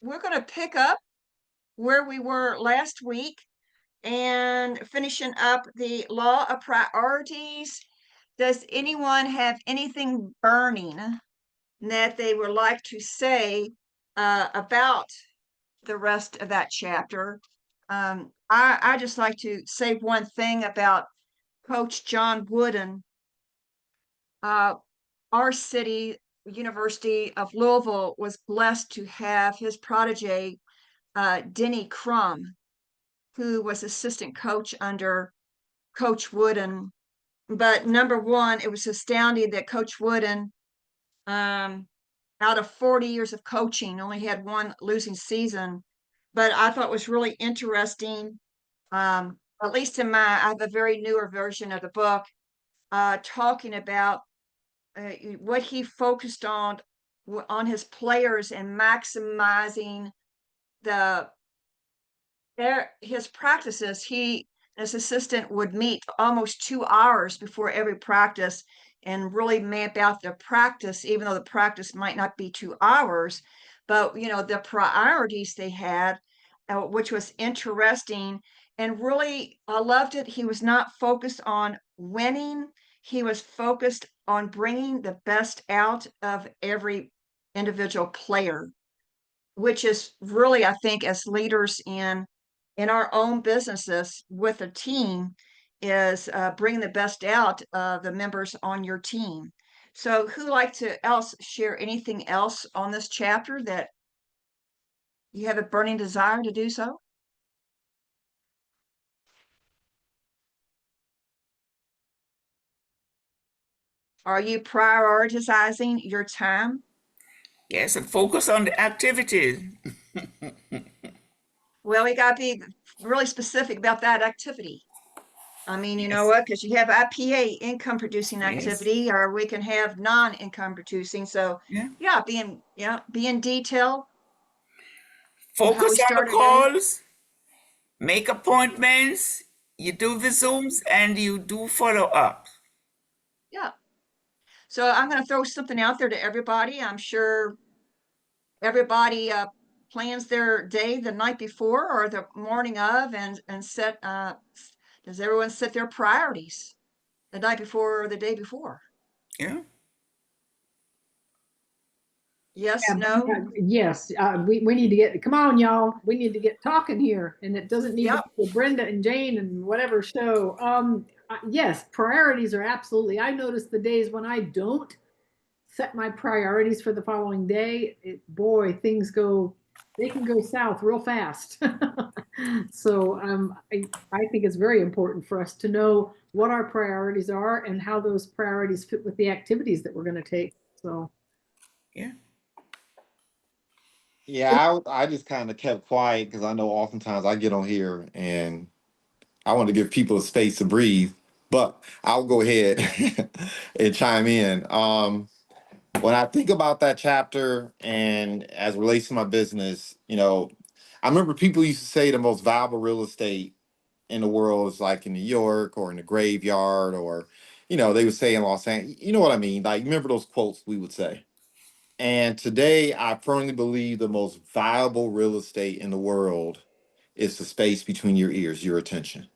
we're gonna pick up where we were last week and finishing up the law of priorities. Does anyone have anything burning that they would like to say about the rest of that chapter? I just like to say one thing about Coach John Wooden. Our city, University of Louisville, was blessed to have his protege, Denny Crum, who was assistant coach under Coach Wooden. But number one, it was astounding that Coach Wooden, out of 40 years of coaching, only had one losing season. But I thought was really interesting, at least I have a very newer version of the book, talking about what he focused on his players and maximizing the his practices. His assistant would meet almost 2 hours before every practice and really map out the practice, even though the practice might not be 2 hours, but the priorities they had, which was interesting. And really, I loved it. He was not focused on winning. He was focused on bringing the best out of every individual player, which is really, I think, as leaders in our own businesses with a team, is bringing the best out of the members on your team. So who like to else share anything else on this chapter that you have a burning desire to do so? Are you prioritizing your time? Yes, and focus on the activities. Well, we got to be really specific about that activity. I mean, you know Yes, what? Because you have IPA, income producing yes, activity, or we can have non-income producing. So yeah. yeah, be in detail of how we Focus on start the our day. calls, make appointments, you do the Zooms, and you do follow up. Yeah. So I'm going to throw something out there to everybody. I'm sure everybody plans their day the night before or the morning of, and set. Does everyone set their priorities the night before or the day before? Yeah. Yes, Yeah, no. yes, we need to get, come on, y'all. We need to get talking here, and it doesn't need to Yep. be with Brenda and Jane and whatever show. Yes, priorities are absolutely. I notice the days when I don't set my priorities for the following day, boy, they can go south real fast. So I think it's very important for us to know what our priorities are and how those priorities fit with the activities that we're going to take. So. Yeah. Yeah, I just kind of kept quiet because I know oftentimes I get on here and I want to give people a space to breathe, but I'll go ahead and chime in. When I think about that chapter and as it relates to my business, I remember people used to say the most valuable real estate in the world is like in New York or in the graveyard, or, they would say in Los Angeles, you know what I mean? Like, remember those quotes we would say? And today, I firmly believe the most valuable real estate in the world is the space between your ears, your attention.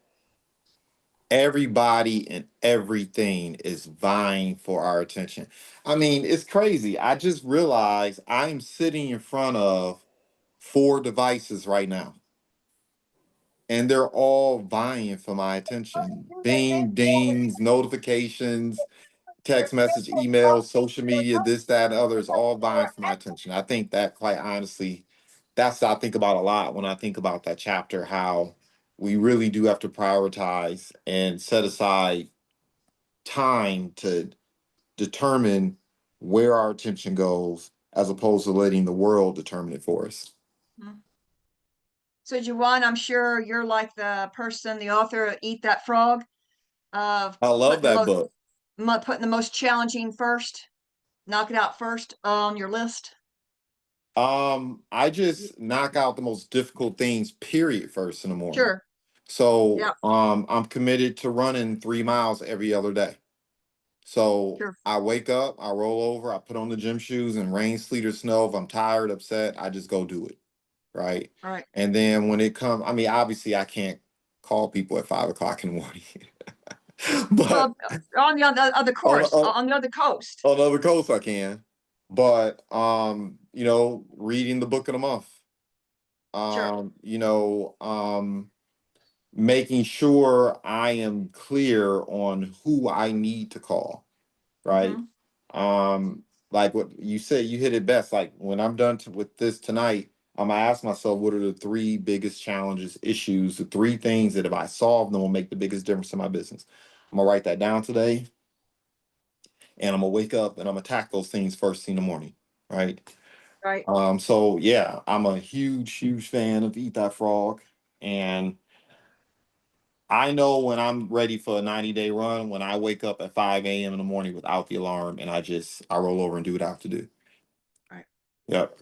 Everybody and everything is vying for our attention. I mean, it's crazy. I just realized I'm sitting in front of 4 devices right now, and they're all vying for my attention. Bing, dings, notifications, text message, email, social media, this, that, and others, all vying for my attention. I think that, quite honestly, that's what I think about a lot when I think about that chapter, how we really do have to prioritize and set aside time to determine where our attention goes as opposed to letting the world determine it for us. Mhm. So Juwan, I'm sure you're like the person, the author of Eat That Frog, of I love that book. putting the most challenging first, knock it out first on your list. I just knock out the most difficult things, period, first in the morning. Sure. So Yeah. I'm committed to running 3 miles every other day. So Sure. I wake up, I roll over, I put on the gym shoes, and rain, sleet, or snow. If I'm tired, upset, I just go do it. Right. All right. And then when it comes, I mean, obviously I can't call people at 5 o'clock in the morning. But Well, on the other on, course, on on the other coast. on the other coast I can. But reading the book of the month. Sure. You know, making sure I am clear on who I need to call, right? Mhm. Like what you said, you hit it best. Like when I'm done with this tonight, I'm gonna ask myself, what are the three biggest challenges, issues, the three things that if I solve them will make the biggest difference in my business. I'm gonna write that down today, and I'm gonna wake up and I'm gonna attack those things first thing in the morning, right? Right. So yeah, I'm a huge, huge fan of Eat That Frog, and I know when I'm ready for a 90-day run when I wake up at 5 a.m. in the morning without the alarm and I roll over and do what I have to do. Right. Yep.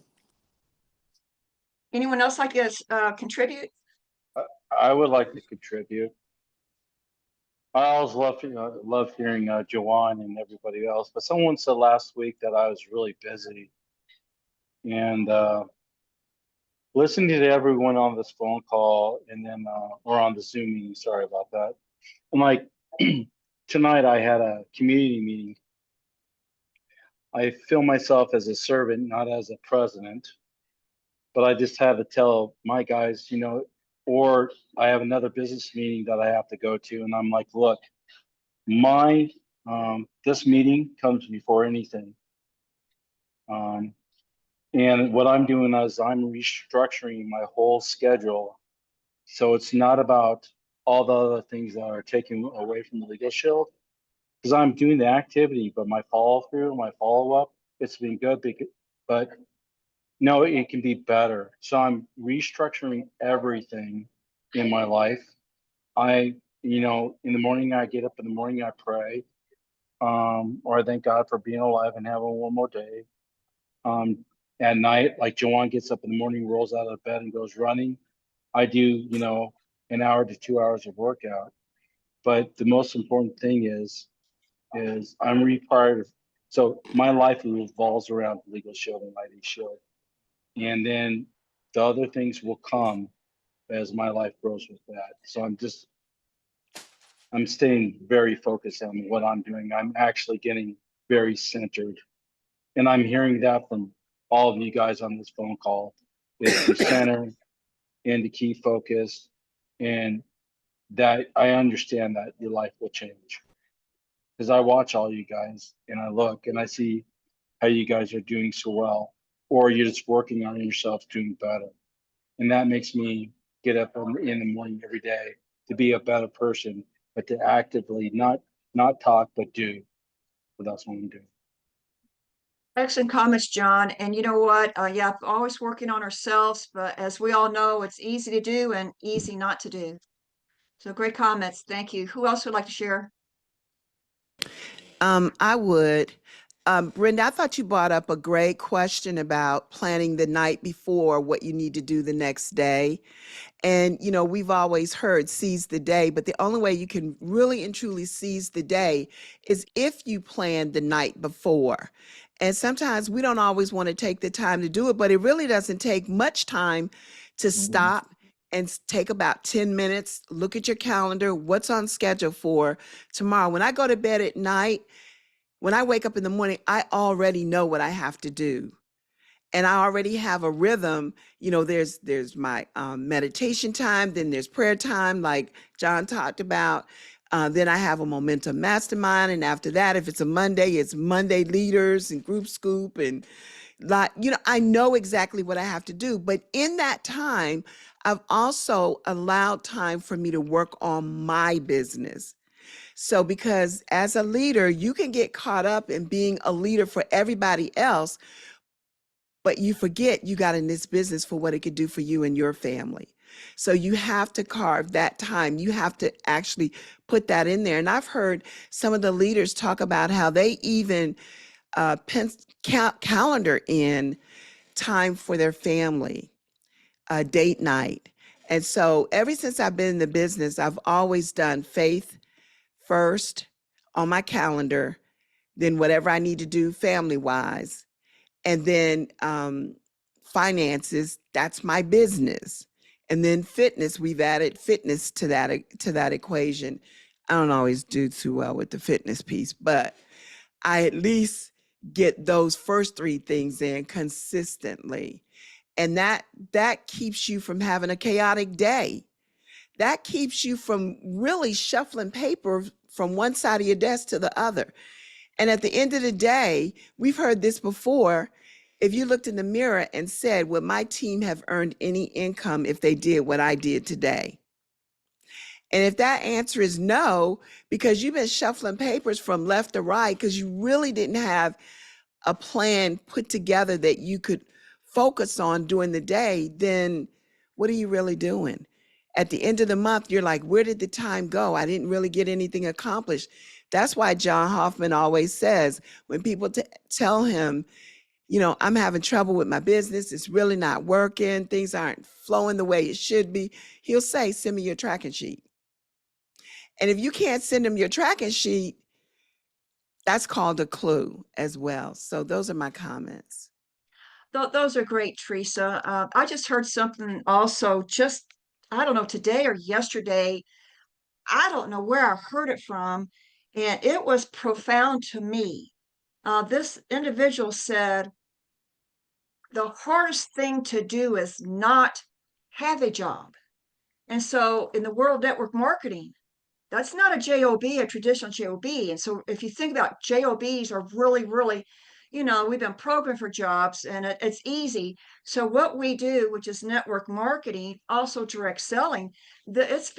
Anyone else like to contribute? I would like to contribute. I always love hearing Joanne and everybody else. But someone said last week that I was really busy, and listening to everyone on this phone call and then or on the Zoom meeting. Sorry about that. I'm like, tonight I had a community meeting. I feel myself as a servant, not as a president, but I just had to tell my guys, or I have another business meeting that I have to go to, and I'm like, look, my this meeting comes before anything, and what I'm doing is I'm restructuring my whole schedule, so it's not about all the other things that are taken away from the Legal Shield, because I'm doing the activity, but my follow through, my follow up, it's been good, but no, it can be better. So I'm restructuring everything in my life. In the morning I get up in the morning, I pray, or I thank God for being alive and having one more day. Um, at night, like Joanne gets up in the morning, rolls out of bed and goes running. I do, an hour to 2 hours of workout. But the most important thing is I'm required. So my life revolves around Legal Shield and Mighty Shield. And then the other things will come as my life grows with that. So I'm staying very focused on what I'm doing. I'm actually getting very centered. And I'm hearing that from all of you guys on this phone call is to center and to keep focused, and that I understand that your life will change. Because I watch all you guys and I look and I see how you guys are doing so well, or you're just working on yourself doing better. And that makes me get up in the morning every day to be a better person, but to actively not talk but do. So that's what I'm doing. Excellent comments, John. And you know what? Yeah, always working on ourselves, but as we all know, it's easy to do and easy not to do. So great comments. Thank you. Who else would like to share? I would. Brenda, I thought you brought up a great question about planning the night before what you need to do the next day. And, we've always heard seize the day, but the only way you can really and truly seize the day is if you plan the night before. And sometimes we don't always want to take the time to do it, but it really doesn't take much time to stop and take about 10 minutes, look at your calendar, what's on schedule for tomorrow. When I go to bed at night, when I wake up in the morning, I already know what I have to do. And I already have a rhythm. There's my meditation time, then there's prayer time, like John talked about. Then I have a momentum mastermind. And after that, if it's a Monday, it's Monday leaders and group scoop. And I know exactly what I have to do. But in that time, I've also allowed time for me to work on my business. So, because as a leader, you can get caught up in being a leader for everybody else, but you forget you got in this business for what it could do for you and your family. So you have to carve that time. You have to actually put that in there. And I've heard some of the leaders talk about how they even calendar in time for their family, date night. And so ever since I've been in the business, I've always done faith first on my calendar, then whatever I need to do family wise, and then finances, that's my business. And then fitness, we've added fitness to that equation. I don't always do too well with the fitness piece, but I at least get those first three things in consistently. And that keeps you from having a chaotic day. That keeps you from really shuffling paper from one side of your desk to the other. And at the end of the day, we've heard this before. If you looked in the mirror and said, would my team have earned any income if they did what I did today? And if that answer is no, because you've been shuffling papers from left to right, because you really didn't have a plan put together that you could focus on during the day, then what are you really doing? At the end of the month, you're like, where did the time go? I didn't really get anything accomplished. That's why John Hoffman always says, when people tell him, I'm having trouble with my business, it's really not working, things aren't flowing the way it should be, he'll say, send me your tracking sheet. And if you can't send him your tracking sheet, that's called a clue as well. So those are my comments. Those are great, Teresa. I just heard something also I don't know, today or yesterday. I don't know where I heard it from, and it was profound to me. This individual said, the hardest thing to do is not have a job. And so in the world of network marketing, that's not a job, a traditional job. And so if you think about jobs are really, really, we've been programmed for jobs, and it's easy. So what we do, which is network marketing, also direct selling, it is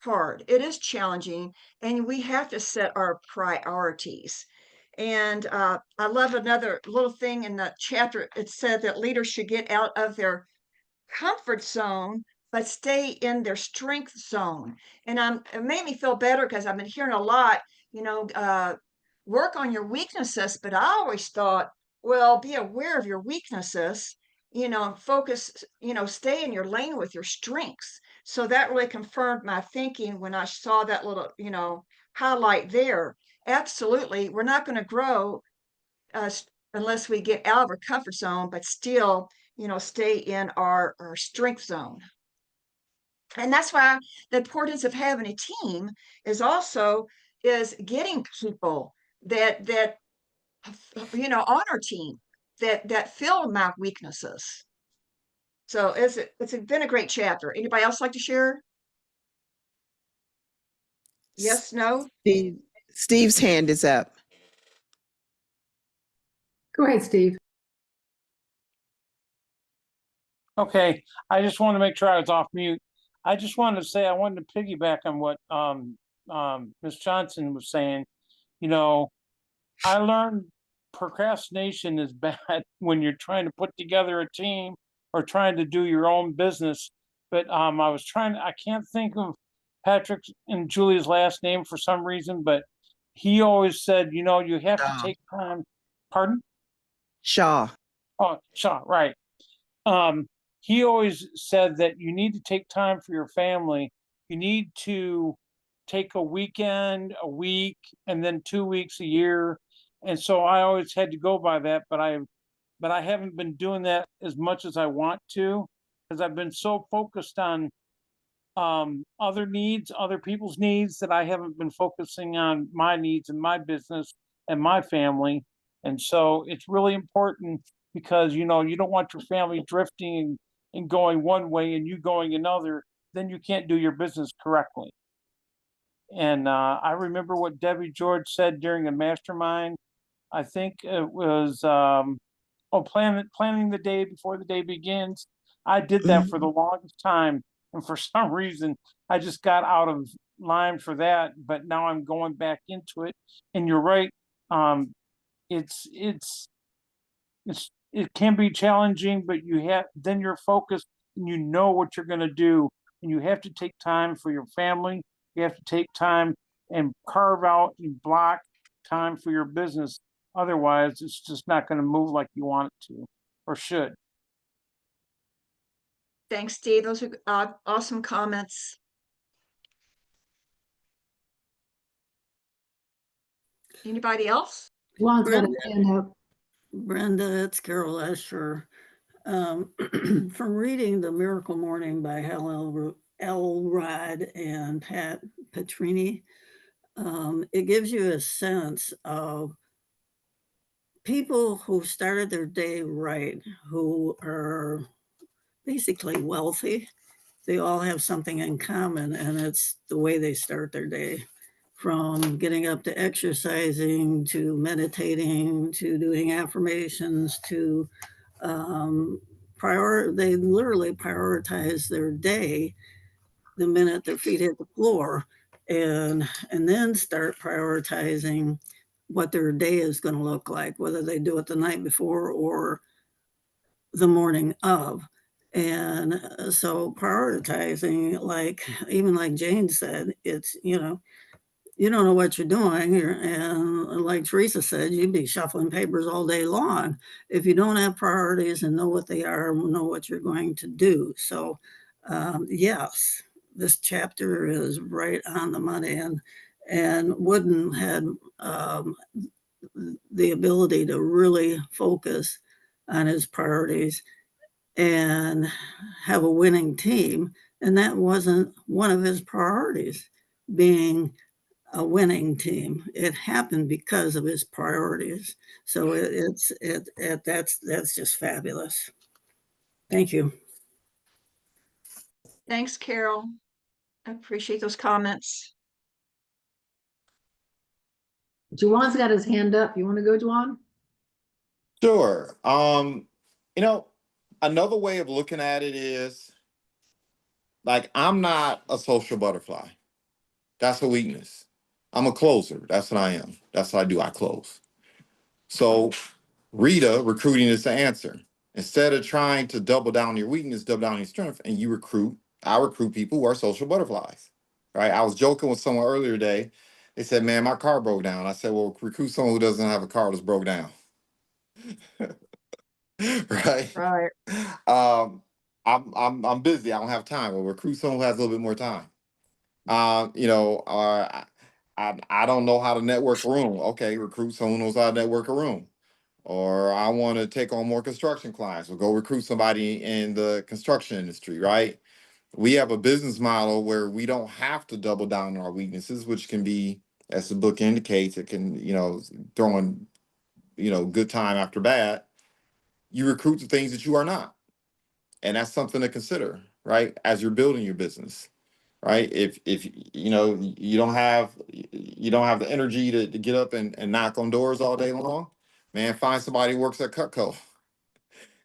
hard, it is challenging, and we have to set our priorities. And I love another little thing in the chapter. It said that leaders should get out of their comfort zone, but stay in their strength zone. And it made me feel better because I've been hearing a lot, work on your weaknesses. But I always thought, well, be aware of your weaknesses, focus, stay in your lane with your strengths. So that really confirmed my thinking when I saw that little, highlight there. Absolutely. We're not going to grow uh, unless we get out of our comfort zone, but still, stay in our strength zone. And that's why the importance of having a team is getting people that on our team that fill my weaknesses. So it's been a great chapter. Anybody else like to share? Yes, no? Steve's hand is up. Go ahead, Steve. Okay, I just want to make sure I was off mute. I just wanted to say I wanted to piggyback on what Ms. Johnson was saying. I learned procrastination is bad when you're trying to put together a team or trying to do your own business. But I can't think of Patrick and Julie's last name for some reason, but he always said, you have to take time. Pardon? Shaw. Oh, Shaw, right. He always said that you need to take time for your family. You need to take a weekend, a week, and then 2 weeks a year. And so I always had to go by that, but I haven't been doing that as much as I want to, because I've been so focused on other needs, other people's needs, that I haven't been focusing on my needs and my business and my family. And so it's really important, because you don't want your family drifting and going one way and you going another. Then you can't do your business correctly. And I remember what Debbie George said during a mastermind. I think it was planning the day before the day begins. I did that for the longest time, and for some reason I just got out of line for that. But now I'm going back into it. And you're right. It can be challenging, but then you're focused and you know what you're going to do. And you have to take time for your family. You have to take time and carve out and block time for your business. Otherwise, it's just not going to move like you want it to or should. Thanks, Steve. Those are awesome comments. Anybody else? Juan's got Brenda, a hand up. Brenda, it's Carol Escher. From reading The Miracle Morning by Hal Elrod and Pat Petrini, it gives you a sense of people who started their day right, who are basically wealthy. They all have something in common, and it's the way they start their day. From getting up to exercising, to meditating, to doing affirmations, to they literally prioritize their day the minute their feet hit the floor, and then start prioritizing what their day is going to look like, whether they do it the night before or the morning of. And so prioritizing, like even like Jane said, it's, you don't know what you're doing. And like Teresa said, you'd be shuffling papers all day long if you don't have priorities and know what they are and know what you're going to do. So yes, this chapter is right on the money. And Wooden had the ability to really focus on his priorities and have a winning team. And that wasn't one of his priorities, being a winning team. It happened because of his priorities. So that's just fabulous. Thank you. Thanks, Carol. I appreciate those comments. Juwan's got his hand up. You want to go, Juwan? Sure. Another way of looking at it is like, I'm not a social butterfly. That's a weakness. I'm a closer. That's what I am. That's what I do. I close. So Rita, recruiting is the answer. Instead of trying to double down your weakness, double down your strength, and I recruit people who are social butterflies. Right? I was joking with someone earlier today. They said, man, my car broke down. I said, well, recruit someone who doesn't have a car that's broke down. Right. Right. I'm busy. I don't have time. Well, recruit someone who has a little bit more time. I don't know how to network a room. Okay, recruit someone who knows how to network a room. Or I want to take on more construction clients. Well, go recruit somebody in the construction industry, right? We have a business model where we don't have to double down on our weaknesses, which can be, as the book indicates, it can, throwing, good time after bad. You recruit the things that you are not. And that's something to consider, right? As you're building your business, right? If you don't have the energy to get up and knock on doors all day long, man, find somebody who works at Cutco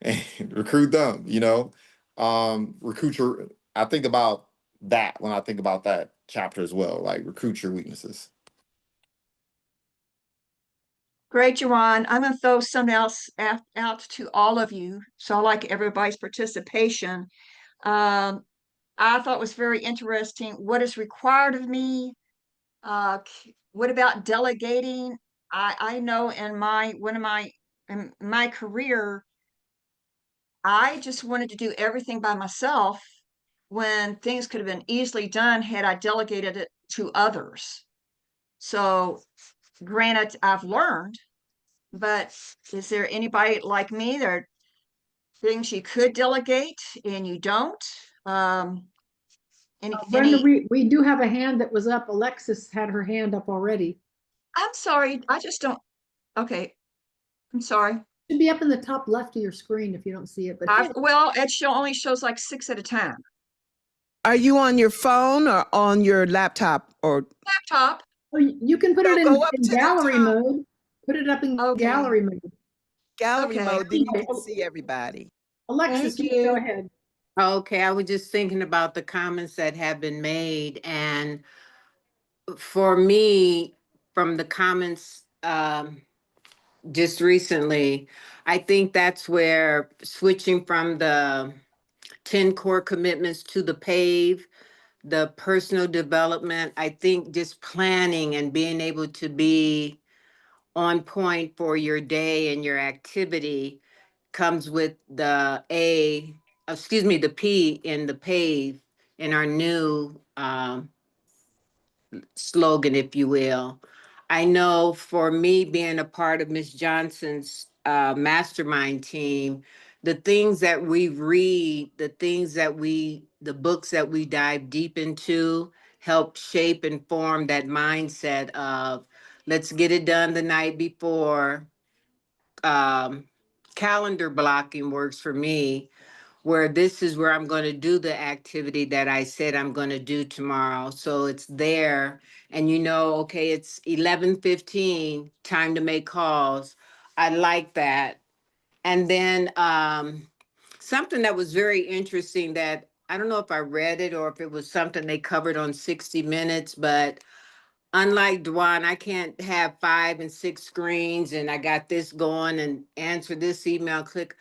and recruit them, recruit your, I think about that when I think about that chapter as well, like recruit your weaknesses. Great, Juwan. I'm going to throw something else out to all of you. So I like everybody's participation. I thought was very interesting. What is required of me? What about delegating? I know in my career, I just wanted to do everything by myself when things could have been easily done had I delegated it to others. So granted, I've learned, but is there anybody like me? There are things you could delegate and you don't. Brenda, we do have a hand that was up. Alexis had her hand up already. I'm sorry, I just don't. Okay, I'm sorry. Should be up in the top left of your screen if you don't see it. But Well, it only shows like 6 at a time. Are you on your phone or on your laptop or Laptop. oh, you can put it in, go up in to the gallery top. mode. Put it up in Okay. gallery mode. Gallery Okay. mode, then you can see everybody. Alexis, Thank you you. go ahead. Okay, I was just thinking about the comments that have been made, and for me, from the comments just recently, I think that's where switching from the 10 core commitments to the PAVE, the personal development, I think just planning and being able to be on point for your day and your activity comes with the the P in the PAVE in our new slogan, if you will. I know for me being a part of Miss Johnson's mastermind team, the things that we read, the books that we dive deep into help shape and form that mindset of let's get it done the night before. Calendar blocking works for me, where this is where I'm going to do the activity that I said I'm going to do tomorrow. So it's there and okay, it's 11:15, time to make calls. I like that. And then something that was very interesting that I don't know if I read it or if it was something they covered on 60 Minutes, but unlike Dwan, I can't have 5 and 6 screens and I got this going and answer this email, click.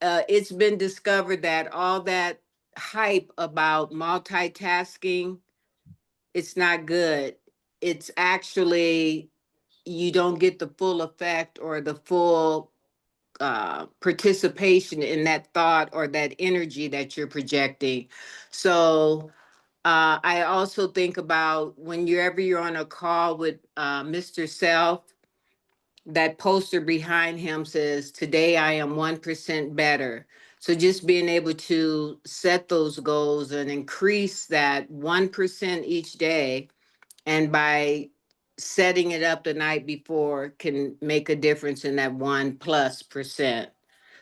It's been discovered that all that hype about multitasking, it's not good. It's actually, you don't get the full effect or the full participation in that thought or that energy that you're projecting. So I also think about whenever you're on a call with Mr. Self, that poster behind him says, "Today I am 1% better." So just being able to set those goals and increase that 1% each day, and by setting it up the night before can make a difference in that 1+%.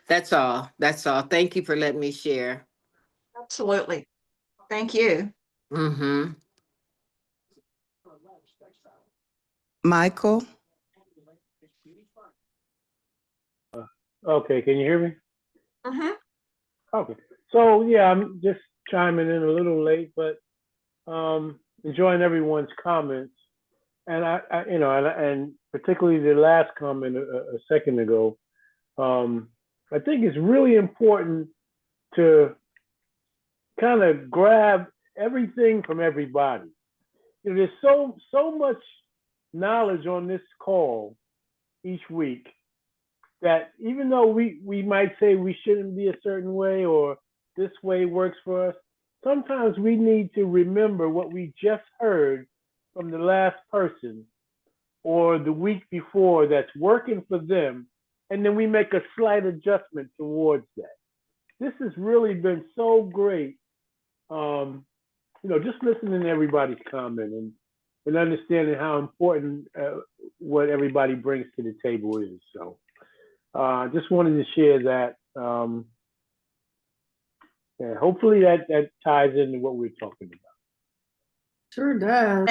That's all. That's all. Thank you for letting me share. Absolutely. Thank you. Mm-hmm. Michael? Okay, can you hear me? Mhm. Okay. So yeah, I'm just chiming in a little late, but enjoying everyone's comments. And and particularly the last comment a second ago, I think it's really important to kind of grab everything from everybody. There's so much knowledge on this call each week that even though we might say we shouldn't be a certain way or this way works for us, sometimes we need to remember what we just heard from the last person or the week before that's working for them, and then we make a slight adjustment towards that. This has really been so great, just listening to everybody's comment and understanding how important what everybody brings to the table is. So just wanted to share that. Yeah, hopefully that ties into what we're talking about. Sure does.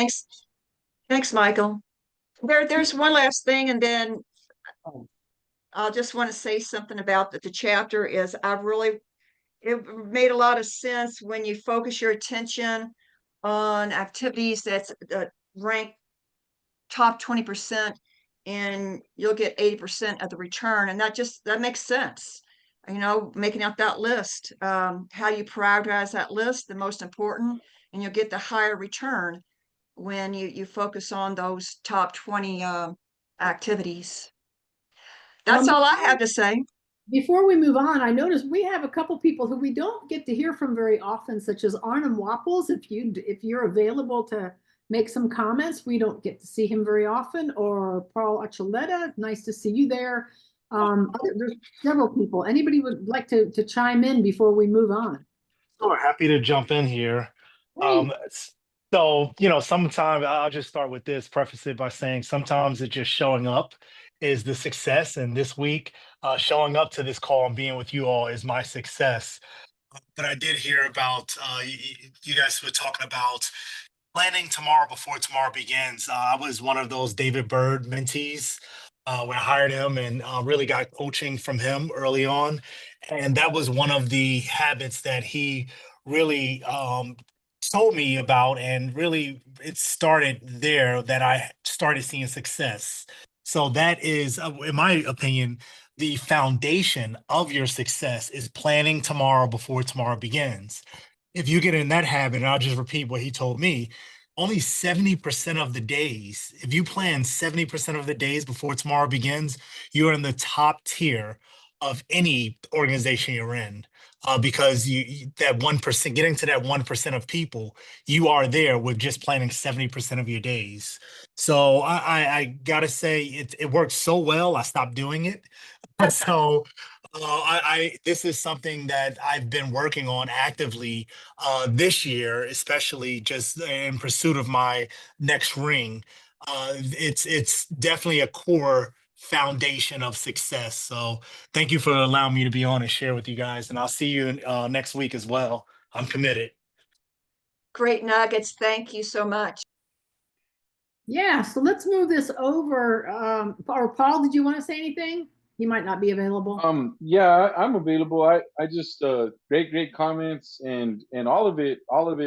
Thanks, Michael. There's one last thing, and then I'll just want to say something about the chapter is it made a lot of sense when you focus your attention on activities that's ranked top 20%, and you'll get 80% of the return. And that makes sense. Making out that list, how you prioritize that list, the most important, and you'll get the higher return when you focus on those top 20 activities. That's all I have to say. Before we move on, I noticed we have a couple people who we don't get to hear from very often, such as Arnhem Wapples. If you're available to make some comments, we don't get to see him very often. Or Paul Archuleta, nice to see you there. There's several people. Anybody would like to chime in before we move on? Sure, happy to jump in here. Hey. So, sometimes I'll just start with this, preface it by saying sometimes it's just showing up is the success. And this week, showing up to this call and being with you all is my success. But I did hear about you guys were talking about planning tomorrow before tomorrow begins. I was one of those David Bird mentees when I hired him and really got coaching from him early on. And that was one of the habits that he really told me about. And really, it started there that I started seeing success. So that is, in my opinion, the foundation of your success is planning tomorrow before tomorrow begins. If you get in that habit, and I'll just repeat what he told me, only 70% of the days, if you plan 70% of the days before tomorrow begins, you're in the top tier of any organization you're in. Because that 1%, getting to that 1% of people, you are there with just planning 70% of your days. So I gotta say it works so well. I stopped doing it. So this is something that I've been working on actively this year, especially just in pursuit of my next ring. It's definitely a core foundation of success. So thank you for allowing me to be on and share with you guys. And I'll see you next week as well. I'm committed. Great nuggets. Thank you so much. Yeah, so let's move this over. Or Paul, did you want to say anything? He might not be available. Yeah, I'm available. I just great comments, and all of it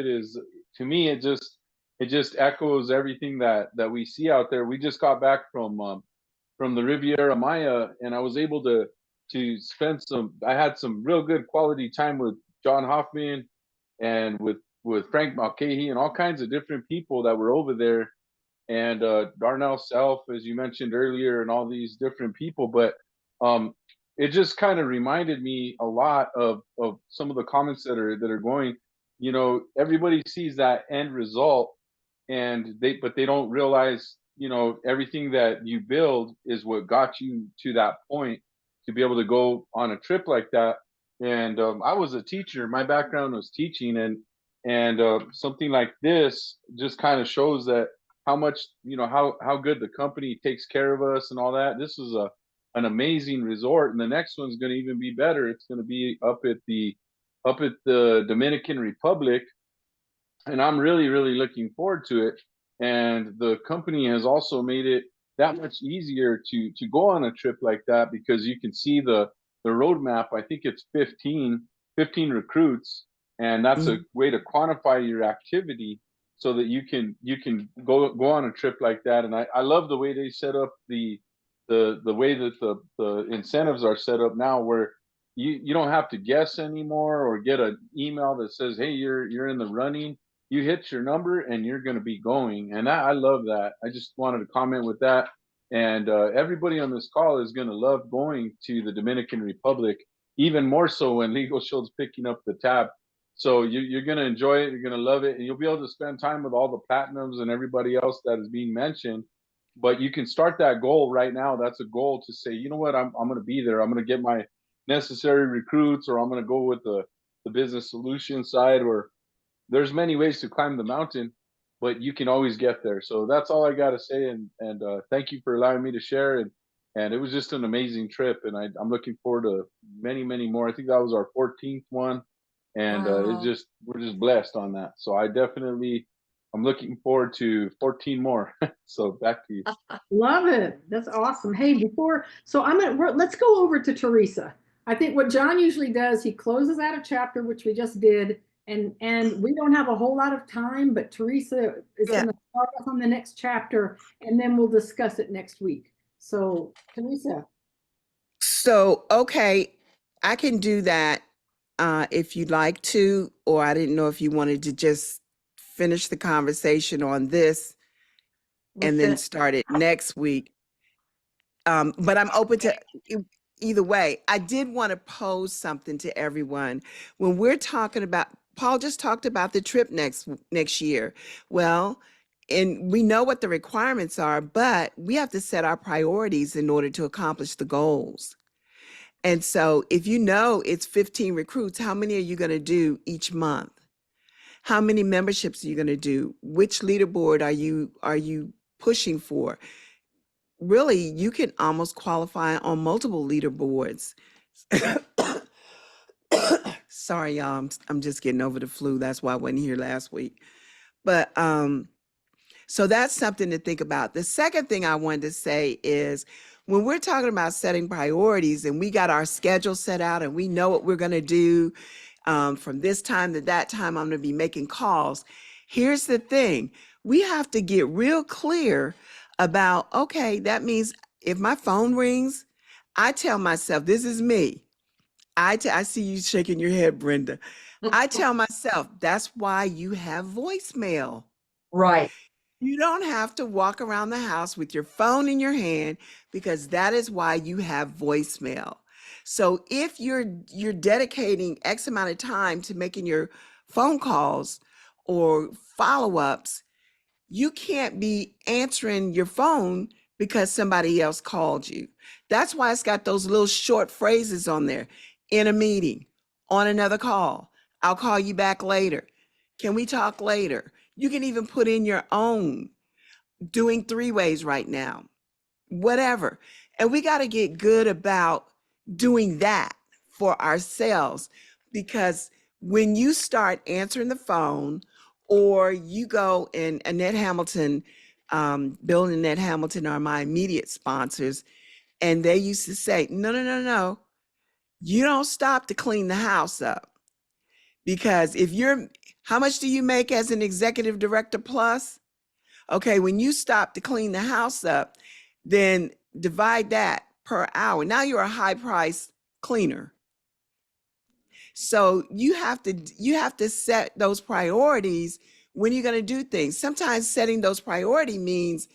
is, to me, it just echoes everything that we see out there. We just got back from the Riviera Maya, and I was able to spend I had some real good quality time with John Hoffman and with Frank Mulcahy and all kinds of different people that were over there, and Darnell Self, as you mentioned earlier, and all these different people. But it just kind of reminded me a lot of some of the comments that are going. Everybody sees that end result, and but they don't realize, everything that you build is what got you to that point to be able to go on a trip like that. And I was a teacher. My background was teaching, and something like this just kind of shows that how much, how good the company takes care of us and all that. This is an amazing resort, and the next one's going to even be better. It's going to be up at the Dominican Republic, and I'm really looking forward to it. And the company has also made it that much easier to go on a trip like that, because you can see the roadmap. I think it's 15 recruits, and that's a way to quantify your activity so that you can go on a trip like that. And I love the way they set up the way that the incentives are set up now, where you don't have to guess anymore or get an email that says, hey, you're in the running. You hit your number and you're going to be going. And I love that. I just wanted to comment with that. And everybody on this call is going to love going to the Dominican Republic, even more so when Legal Shield's picking up the tab. So you're going to enjoy it. You're going to love it. And you'll be able to spend time with all the platinums and everybody else that is being mentioned. But you can start that goal right now. That's a goal to say, you know what, I'm going to be there. I'm going to get my necessary recruits, or I'm going to go with the business solution side, or there's many ways to climb the mountain, but you can always get there. So that's all I got to say. And thank you for allowing me to share. And it was just an amazing trip. And I'm looking forward to many more. I think that was our 14th one. And Wow. we're just blessed on that. So I'm looking forward to 14 more. So back to you. Love it. That's awesome. Hey, let's go over to Teresa. I think what John usually does, he closes out a chapter, which we just did, and we don't have a whole lot of time, but Teresa is going to start us on the next chapter, and then we'll discuss it next week. So, Teresa. So, okay, I can do that if you'd like to, or I didn't know if you wanted to just finish the conversation on this and then start it next week. But I'm open to either way. I did want to pose something to everyone. When we're talking about, Paul just talked about the trip next year. Well, and we know what the requirements are, but we have to set our priorities in order to accomplish the goals. And so if you know it's 15 recruits, how many are you going to do each month? How many memberships are you going to do? Which leaderboard are you pushing for? Really, you can almost qualify on multiple leaderboards. Sorry, y'all, I'm just getting over the flu. That's why I wasn't here last week. But so that's something to think about. The second thing I wanted to say is, when we're talking about setting priorities and we got our schedule set out and we know what we're going to do from this time to that time, I'm going to be making calls. Here's the thing. We have to get real clear about, okay, that means if my phone rings, I tell myself, this is me. I see you shaking your head, Brenda. I tell myself, that's why you have voicemail. Right. You don't have to walk around the house with your phone in your hand, because that is why you have voicemail. So if you're dedicating X amount of time to making your phone calls or follow-ups, you can't be answering your phone because somebody else called you. That's why it's got those little short phrases on there. In a meeting, on another call, I'll call you back later. Can we talk later? You can even put in your own, doing 3-ways right now, whatever. And we got to get good about doing that for ourselves, because when you start answering the phone, or you go, and Annette Hamilton, Bill and Annette Hamilton are my immediate sponsors, and they used to say, no, you don't stop to clean the house up. Because how much do you make as an executive director plus? Okay, when you stop to clean the house up, then divide that per hour. Now you're a high price cleaner. So you have to set those priorities when you're going to do things. Sometimes setting those priority means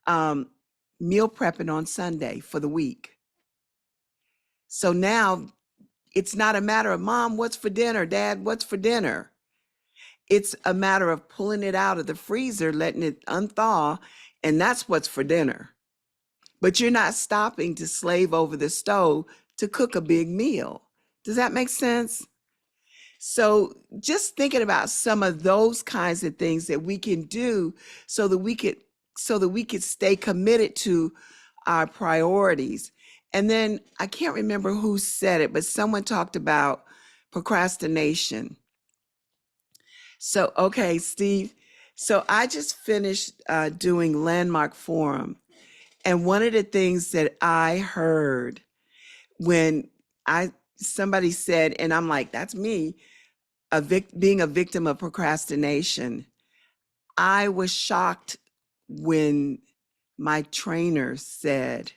meal prepping on Sunday for the week. So now it's not a matter of, Mom, what's for dinner? Dad, what's for dinner? It's a matter of pulling it out of the freezer, letting it unthaw, and that's what's for dinner. But you're not stopping to slave over the stove to cook a big meal. Does that make sense? So just thinking about some of those kinds of things that we can do so that we could stay committed to our priorities. And then I can't remember who said it, but someone talked about procrastination. So, okay, Steve. So I just finished doing Landmark Forum. And one of the things that I heard when somebody said, and I'm like, that's me, being a victim of procrastination. I was shocked when my trainer said,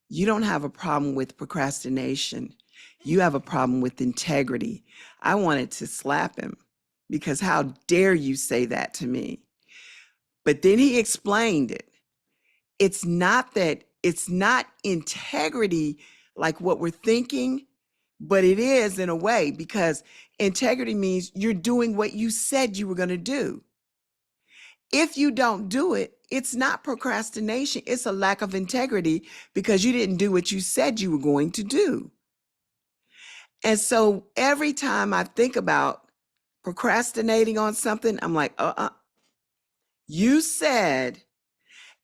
you don't have a problem with procrastination. You have a problem with integrity. I wanted to slap him, because how dare you say that to me? But then he explained it. It's not integrity like what we're thinking, but it is in a way, because integrity means you're doing what you said you were going to do. If you don't do it, it's not procrastination. It's a lack of integrity because you didn't do what you said you were going to do. And so every time I think about procrastinating on something, I'm like, you said,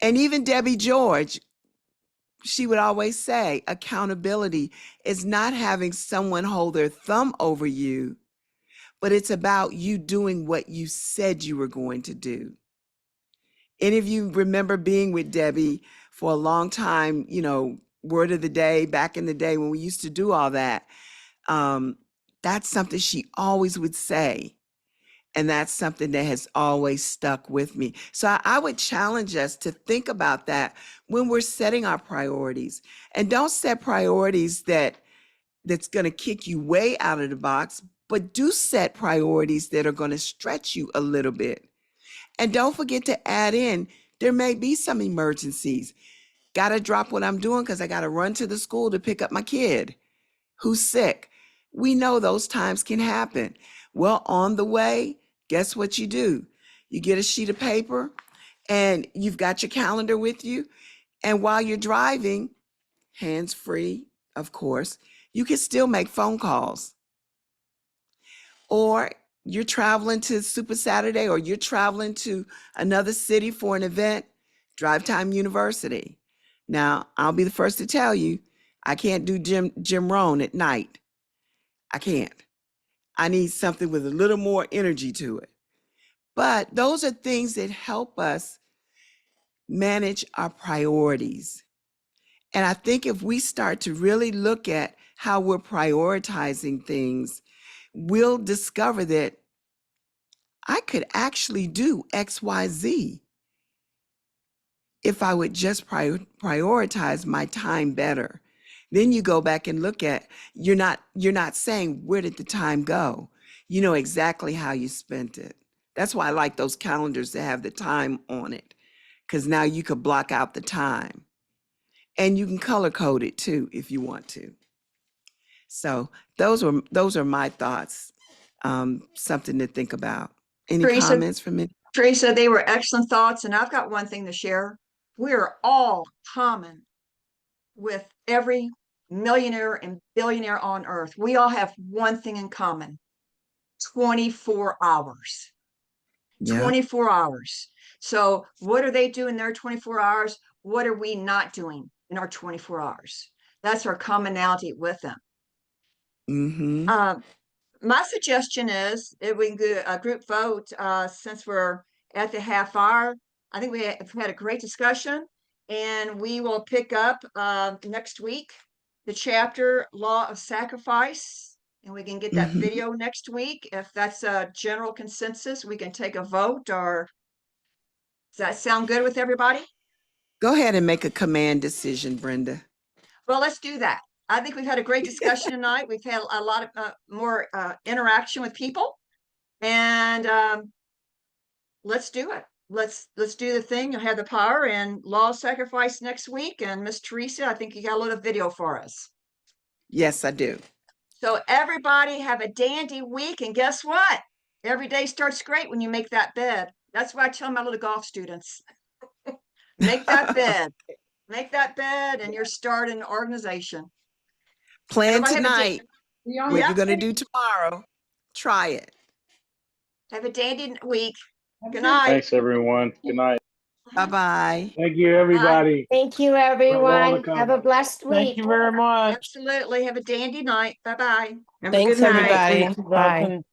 and even Debbie George, she would always say, accountability is not having someone hold their thumb over you, but it's about you doing what you said you were going to do. Any of you remember being with Debbie for a long time, word of the day, back in the day when we used to do all that? That's something she always would say. And that's something that has always stuck with me. So I would challenge us to think about that when we're setting our priorities. And don't set priorities that's going to kick you way out of the box, but do set priorities that are going to stretch you a little bit. And don't forget to add in, there may be some emergencies. Got to drop what I'm doing because I got to run to the school to pick up my kid who's sick. We know those times can happen. Well, on the way, guess what you do? You get a sheet of paper and you've got your calendar with you. And while you're driving, hands-free, of course, you can still make phone calls. Or you're traveling to Super Saturday, or you're traveling to another city for an event, Drive Time University. Now, I'll be the first to tell you, I can't do Jim Rohn at night. I can't. I need something with a little more energy to it. But those are things that help us manage our priorities. And I think if we start to really look at how we're prioritizing things, we'll discover that I could actually do X, Y, Z if I would just prioritize my time better. Then you go back and look at, you're not saying, where did the time go? You know exactly how you spent it. That's why I like those calendars that have the time on it, because now you could block out the time. And you can color code it too if you want to. So those are my thoughts. Something to think about. Any Teresa? comments from me? Teresa, they were excellent thoughts, and I've got one thing to share. We are all common with every millionaire and billionaire on earth. We all have one thing in common: 24 hours. Yeah. 24 hours. So what are they doing in their 24 hours? What are we not doing in our 24 hours? That's our commonality with them. Mm-hmm. My suggestion is if we can do a group vote, since we're at the half hour. I think we have had a great discussion, and we will pick up next week the chapter Law of Sacrifice, and we can get that Mhm. video next week. If that's a general consensus, we can take a vote. Or does that sound good with everybody? Go ahead and make a command decision, Brenda. Well, let's do that. I think we've had a great discussion tonight. We've had a lot of more interaction with people, and let's do it. Let's do the thing. You'll have the power and Law of Sacrifice next week. And Miss Teresa, I think you got a little video for us. Yes, I do. So everybody have a dandy week. And guess what? Every day starts great when you make that bed. That's why I tell my little golf students, make that bed. Make that bed, and you're starting an organization. Plan Everybody have a tonight. Yeah. What you're going to do tomorrow. Try it. Have a dandy week. Good night. Thanks, everyone. Good night. Bye-bye. Thank you, everybody. Thank you, all the everyone. Have a comments. blessed Thank week. you very much. Absolutely. Have a dandy night. Bye-bye. Have a Thanks, good night. everybody. Thank you, Bye. Duncan.